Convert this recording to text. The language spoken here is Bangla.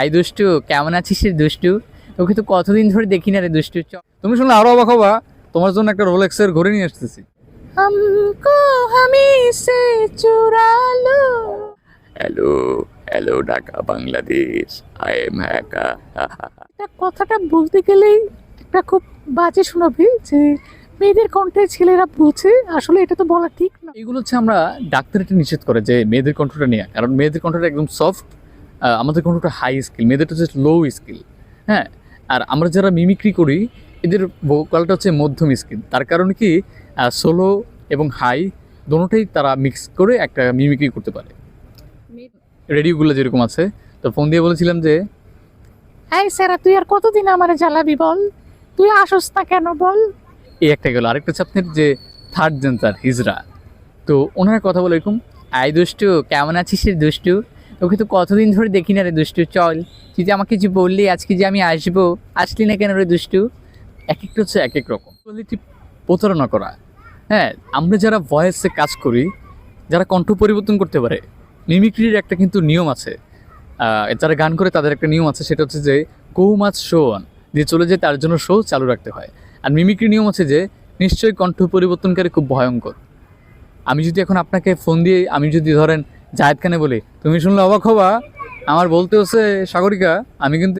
আই দুষ্টু, কেমন আছিস রে দুষ্টু? তোকে তো কতদিন ধরে দেখি না রে দুষ্টু। তুমি শুনলে আরো অবাক হবা, তোমার জন্য একটা রোলেক্সের ঘড়ি নিয়ে আসতেছি। हमको हमें से चुरा लो। Hello hello, Dhaka Bangladesh, I am hacker. কথাটা বলতে গেলেই একটা খুব বাজে শোনাবে যে মেয়েদের কণ্ঠে ছেলেরা বলছে, আসলে এটা তো বলা ঠিক না। এগুলো হচ্ছে আমরা ডাক্তার এটা নিষেধ করে যে মেয়েদের কণ্ঠটা নেওয়া, কারণ মেয়েদের কণ্ঠটা একদম সফট, আমাদের কণ্ঠটা হাই স্কিল, মেয়েদেরটা হচ্ছে লো স্কিল। হ্যাঁ, আর আমরা যারা মিমিক্রি করি এদের ভোকালটা হচ্ছে মধ্যম স্কিল। তার কারণে কি সোলো এবং হাই দোনোটাই তারা মিক্স করে একটা মিমিক্রি করতে পারে। রেডিওগুলো যেরকম আছে, তো ফোন দিয়ে বলেছিলাম যে এই স্যারা, তুই আর কতদিন আমারে জ্বালাবি বল? তুই আসস না কেন বল? এই একটা গেল। আরেকটা হচ্ছে আপনার যে থার্ড জেন্সার হিজরা, তো ওনারা কথা বলে এরকম, আই দুষ্টু, কেমন আছিস রে দুষ্টু? তোকে তো কতদিন ধরে দেখি না রে দুষ্টু। চল, তুই যে আমাকে যে বললি আজকে যে আমি আসবো, আসলি না কেন রে দুষ্টু? এক একটা হচ্ছে এক এক রকম কোয়ালিটি প্রতারণা করা। হ্যাঁ, আমরা যারা ভয়েসে কাজ করি, যারা কণ্ঠ পরিবর্তন করতে পারে, মিমিক্রির একটা কিন্তু নিয়ম আছে। যারা গান করে তাদের একটা নিয়ম আছে, সেটা হচ্ছে যে গো মাছ শো অন, যে চলে যায় তার জন্য শো চালু রাখতে হয়। আর মিমিক্রি নিয়ম আছে যে নিশ্চয়ই কণ্ঠ পরিবর্তনকারী খুব ভয়ঙ্কর। আমি যদি এখন আপনাকে ফোন দিয়ে আমি যদি ধরেন জাহেদ খানে বলি, তুমি শুনলে অবাক হবা, আমার বলতে হচ্ছে সাগরিকা, আমি কিন্তু